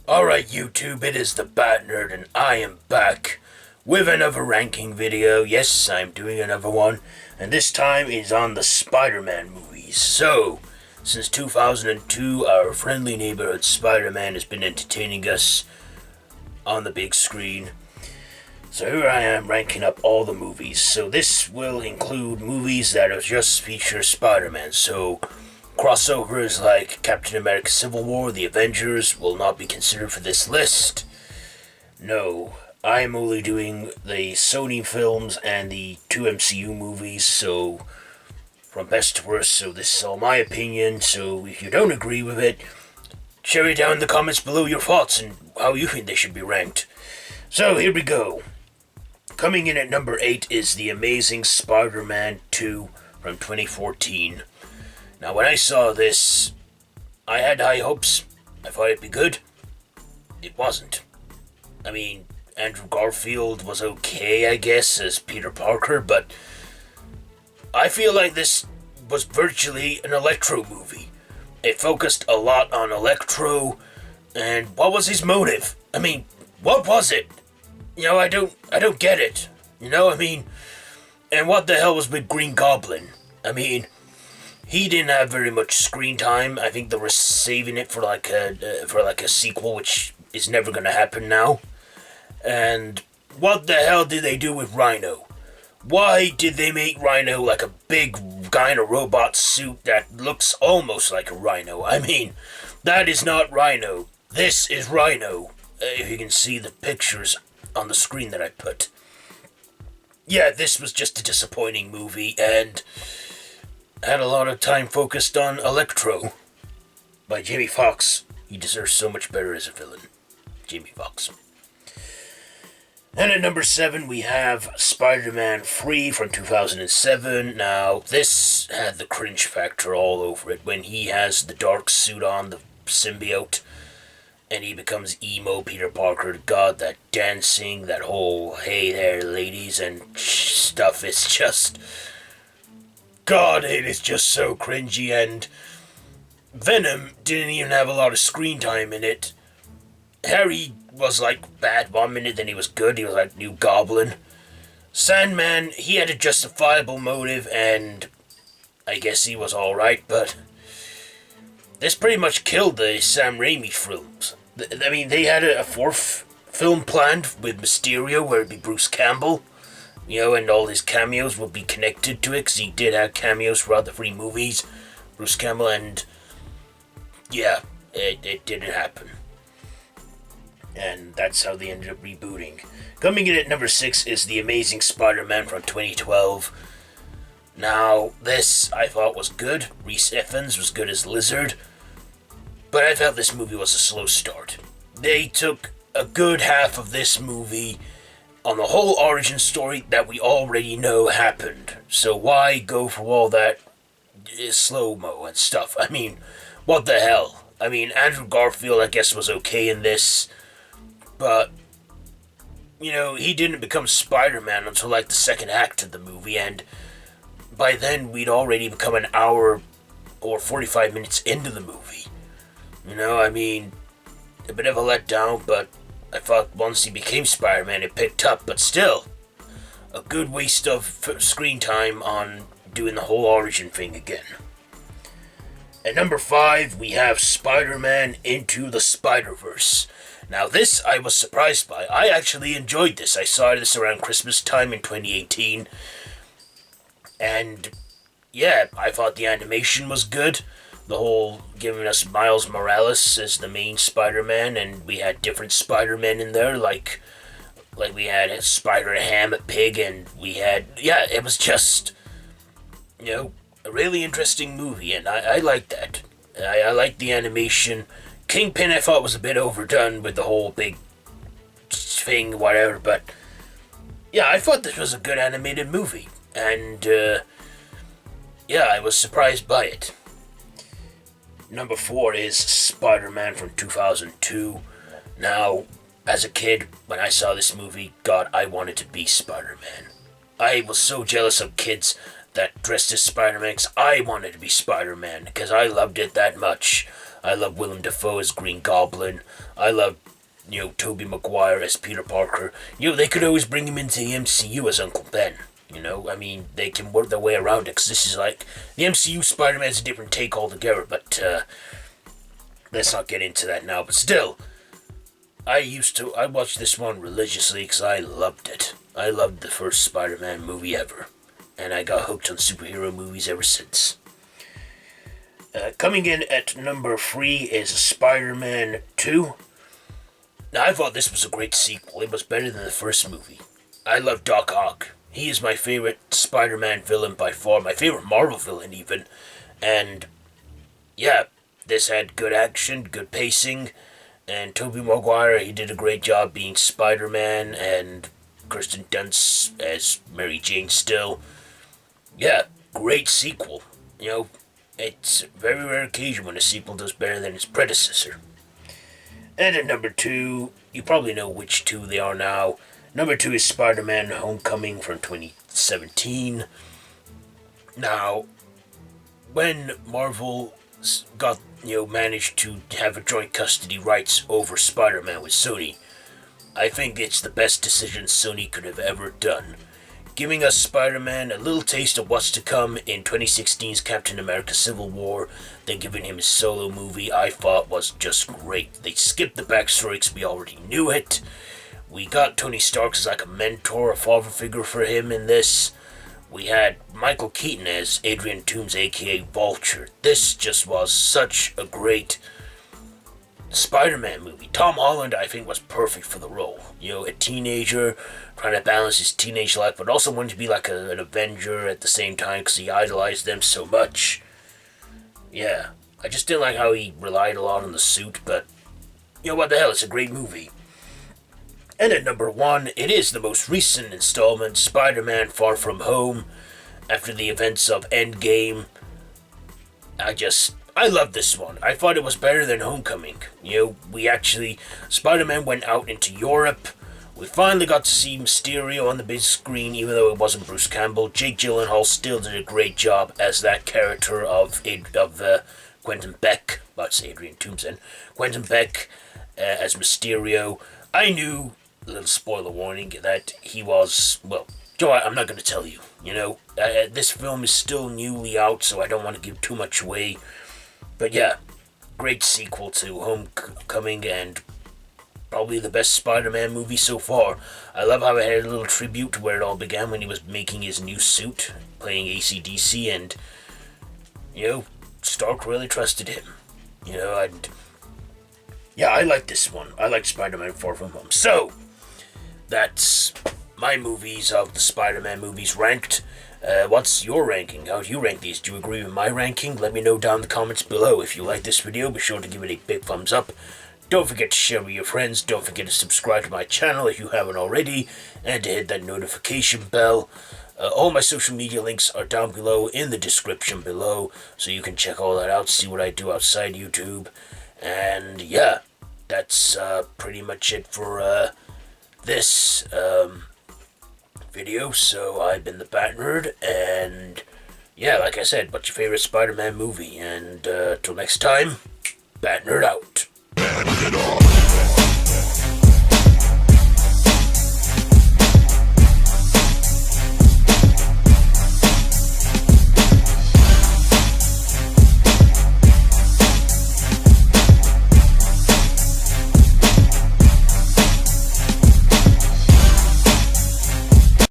Alright YouTube, it is the Bat Nerd and I am back with another ranking video. Yes, I'm doing another one, and this time is on the Spider-Man movies. So, since 2002, our friendly neighborhood Spider-Man has been entertaining us on the big screen. So here I am ranking up all the movies. So this will include movies that are just feature Spider-Man. So crossovers like Captain America Civil War, the Avengers will not be considered for this list. No, I'm only doing the Sony films and the two MCU movies, so from best to worst, so this is all my opinion, so if you don't agree with it, share it down in the comments below your thoughts and how you think they should be ranked. So here we go. Coming in at number 8 is The Amazing Spider-Man 2 from 2014. Now, when I saw this, I had high hopes. I thought it'd be good. It wasn't. I mean, Andrew Garfield was okay, I guess, as Peter Parker, but I feel like this was virtually an Electro movie. It focused a lot on Electro, and what was his motive? I mean, what was it? You know, I don't get it. You know, I mean, and what the hell was with Green Goblin? I mean, he didn't have very much screen time. I think they were saving it for like a sequel, which is never gonna happen now. And what the hell did they do with Rhino? Why did they make Rhino like a big guy in a robot suit that looks almost like a rhino? I mean, that is not Rhino. This is Rhino. If you can see the pictures on the screen that I put. Yeah, this was just a disappointing movie and had a lot of time focused on Electro by Jamie Foxx. He deserves so much better as a villain. Jamie Foxx. And at number 7 we have Spider-Man 3 from 2007. Now, this had the cringe factor all over it when he has the dark suit on, the symbiote, and he becomes emo Peter Parker. God, that dancing, that whole hey there ladies and stuff is just... God, it is just so cringy, and Venom didn't even have a lot of screen time in it. Harry was like bad one minute, then he was good, he was like new Goblin. Sandman, he had a justifiable motive, and I guess he was alright, but this pretty much killed the Sam Raimi films. I mean, they had a fourth film planned with Mysterio, where it'd be Bruce Campbell, you know, and all his cameos would be connected to it, because he did have cameos throughout the 3 movies, Bruce Campbell, and yeah, it didn't happen. And that's how they ended up rebooting. Coming in at number 6 is The Amazing Spider-Man from 2012. Now, this I thought was good. Rhys Ifans was good as Lizard. But I felt this movie was a slow start. They took a good half of this movie on the whole origin story that we already know happened. So why go for all that slow-mo and stuff? I mean, what the hell? I mean, Andrew Garfield, I guess, was okay in this. But, you know, he didn't become Spider-Man until like the second act of the movie. And by then, we'd already become an hour or 45 minutes into the movie. You know, I mean, a bit of a letdown, but I thought once he became Spider-Man, it picked up. But still, a good waste of screen time on doing the whole origin thing again. At number 5, we have Spider-Man Into the Spider-Verse. Now, this I was surprised by. I actually enjoyed this. I saw this around Christmas time in 2018. And, yeah, I thought the animation was good. The whole giving us Miles Morales as the main Spider-Man, and we had different Spider-Men in there, like we had Spider-Ham, a pig, and we had, yeah, it was just, you know, a really interesting movie, and I liked that. I liked the animation. Kingpin I thought was a bit overdone with the whole big thing, whatever, but yeah, I thought this was a good animated movie, and yeah, I was surprised by it. Number 4 is Spider-Man from 2002. Now, as a kid, when I saw this movie, God, I wanted to be Spider-Man. I was so jealous of kids that dressed as Spider-Man, because I wanted to be Spider-Man, because I loved it that much. I love Willem Dafoe as Green Goblin. I love, Tobey Maguire as Peter Parker. They could always bring him into the MCU as Uncle Ben. They can work their way around it, because this is like, the MCU Spider-Man's a different take altogether, but, let's not get into that now. But still, I watched this one religiously because I loved it. I loved the first Spider-Man movie ever, and I got hooked on superhero movies ever since. Coming in at number 3 is Spider-Man 2. Now, I thought this was a great sequel. It was better than the first movie. I love Doc Ock. He is my favorite Spider-Man villain by far, my favorite Marvel villain even. And, yeah, this had good action, good pacing, and Tobey Maguire, he did a great job being Spider-Man, and Kirsten Dunst as Mary Jane still. Yeah, great sequel. It's a very rare occasion when a sequel does better than its predecessor. And at number 2, you probably know which two they are now. Number 2 is Spider-Man Homecoming from 2017. Now, when Marvel managed to have a joint custody rights over Spider-Man with Sony, I think it's the best decision Sony could have ever done. Giving us Spider-Man a little taste of what's to come in 2016's Captain America Civil War, then giving him his solo movie, I thought was just great. They skipped the backstory because we already knew it. We got Tony Stark as like a mentor, a father figure for him in this. We had Michael Keaton as Adrian Toomes, aka Vulture. This just was such a great Spider-Man movie. Tom Holland, I think, was perfect for the role. A teenager trying to balance his teenage life, but also wanting to be like an Avenger at the same time because he idolized them so much. Yeah, I just didn't like how he relied a lot on the suit, but what the hell, it's a great movie. And at number 1, it is the most recent installment, Spider-Man Far From Home. After the events of Endgame, I love this one. I thought it was better than Homecoming. Spider-Man went out into Europe. We finally got to see Mysterio on the big screen, even though it wasn't Bruce Campbell. Jake Gyllenhaal still did a great job as that character of Quentin Beck. Well, I'd say Adrian Toomes then. Quentin Beck as Mysterio. I knew, a little spoiler warning, that he was, Joe, I'm not going to tell you. This film is still newly out, so I don't want to give too much away. But yeah, great sequel to Homecoming, and probably the best Spider-Man movie so far. I love how it had a little tribute to where it all began when he was making his new suit, playing AC/DC, and, Stark really trusted him. I like this one. I like Spider-Man Far From Home. So, that's my movies of the Spider-Man movies ranked. What's your ranking? How do you rank these? Do you agree with my ranking? Let me know down in the comments below. If you like this video, be sure to give it a big thumbs up. Don't forget to share with your friends. Don't forget to subscribe to my channel if you haven't already, and to hit that notification bell. All my social media links are down below in the description below, so you can check all that out, see what I do outside YouTube. And yeah, that's pretty much it for this video. So I've been the Bat Nerd, and yeah, like I said, what's your favorite Spider-Man movie? And till next time, Bat Nerd out.